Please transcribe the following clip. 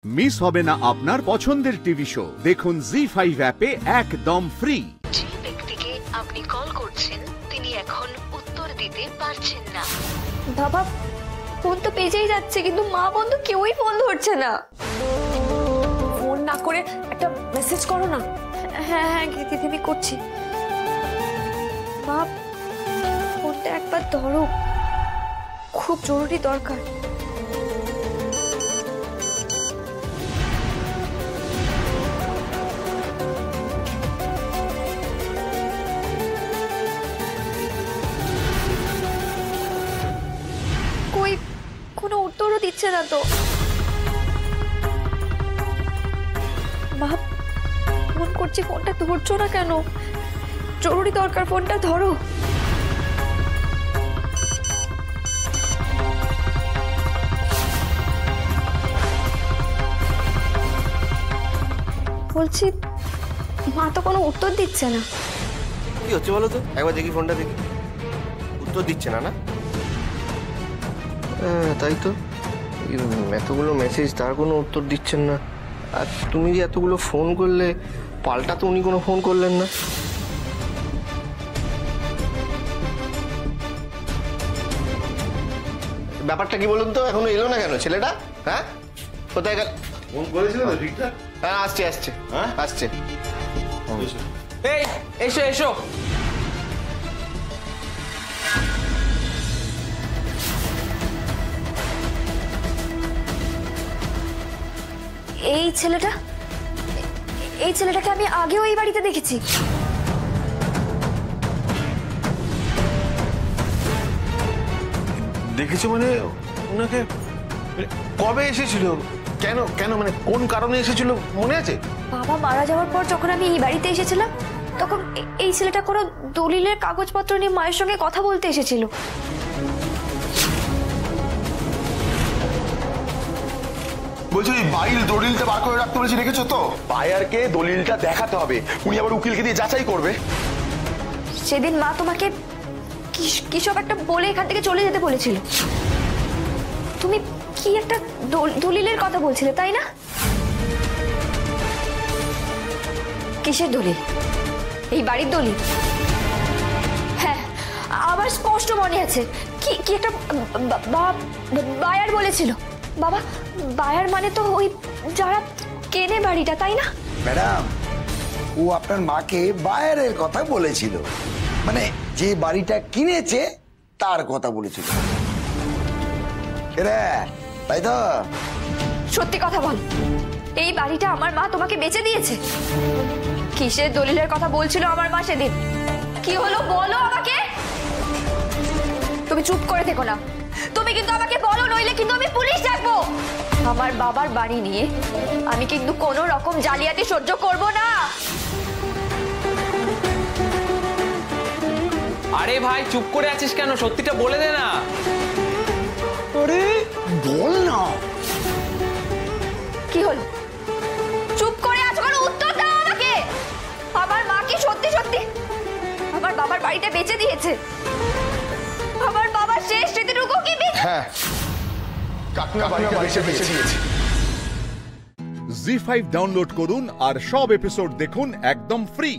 Miss হবে না আপনার পছন্দের টিভি শো। দেখুন জি5 অ্যাপে একদম ফ্রি। যে ব্যক্তিকে আপনি কল করছেন তিনি এখন উত্তর দিতে পারছেন না। বাবা ফোন তো পেজেই যাচ্ছে, কিন্তু মা বন্ধু কেউই ফোন ধরছে না। ফোন না করে একটা মেসেজ করো না। হ্যাঁ হ্যাঁ দিদি আমি করছি। মা ফোনটা একবার ধরো, খুব জরুরি দরকার। কই কোনো উত্তরও দিচ্ছে না তো। মা ফোন করছি, ফোনটা ধরছো না কেন? জরুরি দরকার, ফোনটা ধরো। বলছি মা তো কোনো উত্তর দিচ্ছে না। কি হচ্ছে বলো তো, একবার দেখি ফোনটা দেখি। উত্তর দিচ্ছে না? না তাই তো, এতগুলো মেসেজ তার কোনো উত্তর দিচ্ছেন না। আর তুমি যে এতগুলো ফোন করলে, পাল্টা তো উনি কোনো ফোন করলেন না। ব্যাপারটা কি বলুন তো, এখনো এলো না কেন ছেলেটা? হ্যাঁ কোথায় গেল? ফোন করেছিল তো ঠিকঠাক? হ্যাঁ আসছে হ্যাঁ আসছে। এই এসো এসো। এই ছেলেটাকে আমি আগেও এই বাড়িতে দেখেছি। দেখেছো মানে? ওনাকে কবে এসেছিল? কেন কেন মানে কোন কারণে এসেছিল মনে আছে? বাবা মারা যাওয়ার পর যখন আমি এই বাড়িতে এসেছিলাম, তখন এই ছেলেটা কোনো দলিলের কাগজপত্র নিয়ে মায়ের সঙ্গে কথা বলতে এসেছিল। বলছি বাড়ির দলিলটা বার করে রাখতে বলেছি, রেখেছো তো? বায়ারকে দলিলটা দেখাতে হবে, উনি আবার উকিলকে দিয়ে যাচাই করবে। সেদিন মা তোমাকে কি সব একটা বলে এখান থেকে চলে যেতে বলেছিল। তুমি কি একটা দলিলের কথা বলছিলে তাই না? কিসের দলিল? এই বাড়ির দলিল? হ্যাঁ আবার স্পষ্ট মনে আছে। কি একটা বায়ার বলেছিল। বাবা বায়ার মানে তো ওই যারা কেনে বাড়িটা, তাই না? ম্যাডাম, ও আপনার মাকে বায়ারের কথা বলেছিল, মানে যে বাড়িটা কিনেছে তার কথা বলেছিল। তাই তো? সত্যি কথা বল, এই বাড়িটা আমার মা তোমাকে বেচে দিয়েছে? কিসের দলিলের কথা বলছিল আমার মা সেদিন? কি হলো বলো আমাকে। তুমি চুপ করে থেকো না, তুমি কিন্তু আমাকে বলো, নইলে কিন্তু আমি পুলিশ ডাকবো। আমার বাবার বাড়ি নিয়ে আমি কিন্তু কোনো রকম জালিয়াতি সহ্য করব না। আরে ভাই চুপ করে আছিস কেন? সত্যিটা বলে দে না। আরে বল না। কি হলো? চুপ করে আছো কেন? উত্তর দাও আমাকে। আমার মা কি সত্যি সত্যি আমার বাবার বাড়িটা বেচে দিয়েছে? আমার বাবার শেষ স্মৃতিটুকু কি? হ্যাঁ, কাকুয়া বাড়িটা বেচে দিয়েছে। জি5 ডাউনলোড করুন আর সব এপিসোড দেখুন একদম ফ্রি।